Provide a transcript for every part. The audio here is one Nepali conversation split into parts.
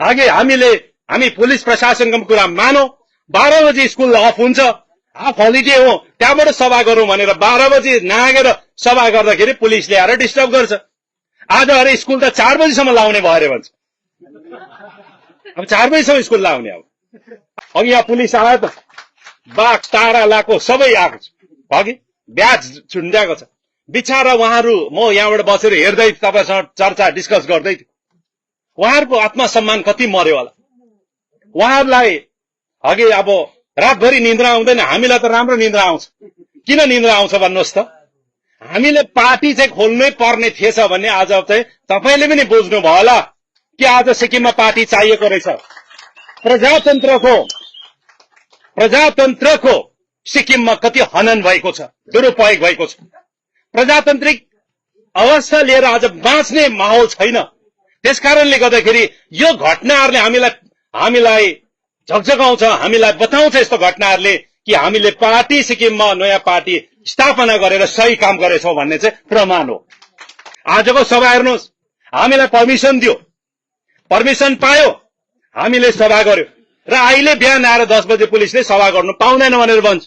आगे हामी पुलिस प्रशासनको कुरा मानौ। 12 बजे स्कुल अफ हुन्छ, हाफ हलिडे हो, त्यहाँबाट सभा गरौँ भनेर 12 बजे नागेर सभा गर्दाखेरि पुलिसले आएर डिस्टर्ब गर्छ। आज अरे स्कुल त 4 बजेसम्म लाउने भयो अरे भन्छ। अब 4 बजेसम्म स्कुल लाउने। अब अघि यहाँ पुलिस आयो त, बाघ तारा लाको सबै आएको छ, अघि ब्याज छुन्ड्याएको छ। बिचारा उहाँहरू म यहाँबाट बसेर हेर्दै तपाईसँग चर्चा डिस्कस गर्दै थिएँ। उहाँहरूको आत्मसम्मान कति मर्यो होला। उहाँहरूलाई अघि अब रातभरि निन्द्रा आउँदैन, हामीलाई त राम्रो निन्द्रा आउँछ। किन निन्द्रा आउँछ भन्नुहोस् त? हामीले पार्टी चाहिँ खोल्नै पर्ने थिएछ भन्ने आज चाहिँ तपाईले पनि बुझ्नु भयो होला कि आज सिक्किममा पार्टी चाहिएको रहेछ। प्रजातन्त्रको सिक्किममा कति हनन भएको छ, दुरुपयोग भएको छ। प्रजातान्त्रिक अवस्था लिएर आज बाँच्ने माहौल छैन। त्यसकारणले गर्दाखेरि यो घटनाहरूले हामीलाई झकझकाउँछ, हामीलाई बताउँछ यस्तो घटनाहरूले कि हामीले पार्टी सिक्किममा नयाँ पार्टी स्थापना गरेर सही काम गरेछौँ भन्ने चाहिँ प्रमाण हो। आजको सभा हेर्नुहोस्, हामीलाई पर्मिसन दियो, पर्मिसन पायो, हामीले सभा गर्यो र अहिले बिहान आएर 10 बजे पुलिसले सभा गर्नु पाउँदैन भनेर भन्छ।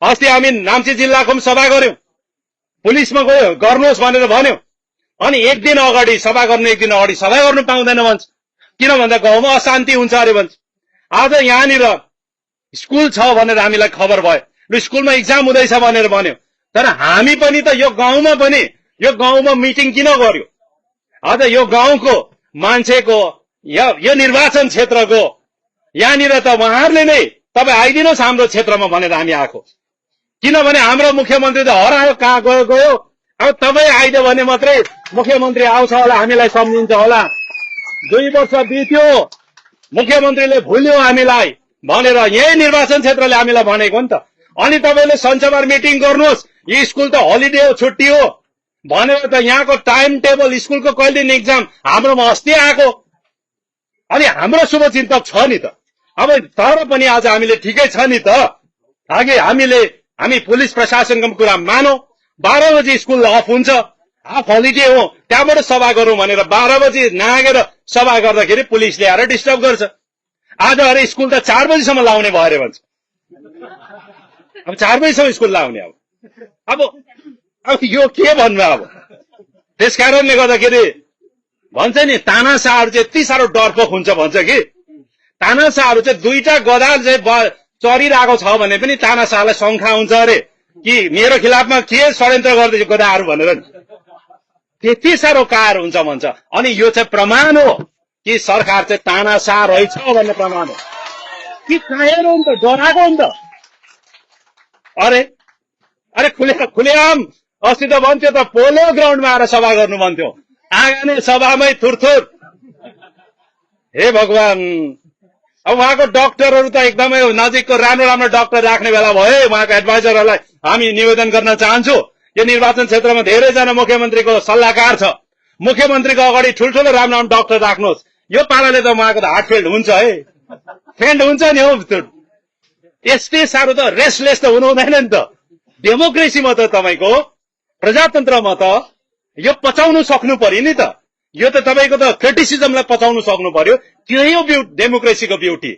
अस्ति हामी नाम्ची जिल्लाको पनि सभा गर्यौं, पुलिसमा गयो गर्नुहोस् भनेर भन्यो, अनि एक दिन अगाडि सभा गर्नु, एक दिन अगाडि सभा गर्नु पाउँदैन भन्छ। किन भन्दा गाउँमा अशान्ति हुन्छ अरे भन्छ। आज यहाँनिर स्कुल छ भनेर हामीलाई खबर भयो र स्कुलमा इक्जाम हुँदैछ भनेर भन्यो, तर हामी पनि त यो गाउँमा मिटिङ किन गर्यो? आज यो गाउँको मान्छेको यो निर्वाचन क्षेत्रको यहाँनिर त उहाँहरूले नै तपाईँ आइदिनुहोस् हाम्रो क्षेत्रमा भनेर हामी आएको। किनभने हाम्रो मुख्यमन्त्री त हरायो, कहाँ गयो। अब तपाईँ आइदियो भने मात्रै मुख्यमन्त्री आउँछ होला, हामीलाई सम्झिन्छ होला। 2 वर्ष बित्यो, मुख्यमन्त्रीले भुल्यो हामीलाई भनेर यही निर्वाचन क्षेत्रले हामीलाई भनेको नि त। अनि तपाईँले सञ्चबार मिटिङ गर्नुहोस्, यो स्कुल त हलिडे हो, छुट्टी हो भनेर त यहाँको टाइम टेबल स्कुलको कहिले दिन इक्जाम हाम्रोमा अस्ति आएको। अनि हाम्रो शुभचिन्तक छ नि त। अब तर पनि आज हामीले ठिकै छ नि त। हामी पुलिस प्रशासनको कुरा मानौ। 12 बजे स्कुल अफ हुन्छ, हाफ हलिडे हो, त्यहाँबाट सभा गरौँ भनेर 12 बजे नागेर सभा गर्दाखेरि पुलिसले आएर डिस्टर्ब गर्छ। आज अरे स्कुल त 4 बजेसम्म लाउने भयो अरे भन्छ। अब 4 बजेसम्म स्कुल लाउने। अब यो के भन्नु? अब त्यसकारणले गर्दाखेरि भन्छ नि, तानाशाहहरू चाहिँ यति साह्रो डरपोक हुन्छ भन्छ कि तानाशाहहरू चाहिँ 2टा गधा चाहिँ चरिरहेको छ भने पनि तानाशाहलाई शङ्का हुन्छ अरे कि मेरो खिलाफमा के षड्यन्त्र गर्दैछ गधाहरू भनेर। त्यति साह्रो कार हुन्छ भन्छ। अनि यो चाहिँ प्रमाण हो कि सरकार चाहिँ तानाशाह रहेछ भन्ने प्रमाण हो कि कायर हो नि त, डराएको हो नि त। अरे खुलेआम अस्ति त भन्थ्यो त पोलो ग्राउन्डमा आएर सभा गर्नु भन्थ्यो, आगाने सभामै थुरथुर। हे भगवान, अब उहाँको डाक्टरहरू त एकदमै नजिकको राम्रो डाक्टर राख्ने बेला भयो। उहाँको एडभाइजरहरूलाई हामी निवेदन गर्न चाहन्छु, यो निर्वाचन क्षेत्रमा धेरैजना मुख्यमन्त्रीको सल्लाहकार छ, मुख्यमन्त्रीको अगाडि ठुल्ठुलो राम्रो डाक्टर राख्नुहोस्। यो पाराले त उहाँको त हार्ट फेल्ड हुन्छ है, फेल्ड हुन्छ नि हो। यस्तै साह्रो त रेस्टलेस त हुनु हुँदैन नि त। डेमोक्रेसीमा त तपाईँको प्रजातन्त्रमा त यो पचाउनु सक्नु पर्यो नि त। यो त तपाईँको त क्रिटिसिजमलाई पचाउनु सक्नु पर्यो। त्यही हो डेमोक्रेसीको ब्युटी।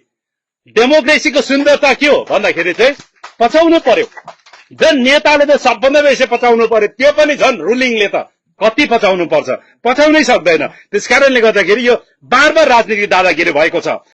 डेमोक्रेसीको सुन्दरता के हो भन्दाखेरि चाहिँ पचाउनु पर्यो। झन् नेताले त सबभन्दा बेसी पचाउनु पर्यो, त्यो पनि झन् रुलिङले त कति पचाउनु पर्छ, पचाउनै सक्दैन। त्यसकारणले गर्दाखेरि यो बार बार राजनीतिक दादागिरी भएको छ।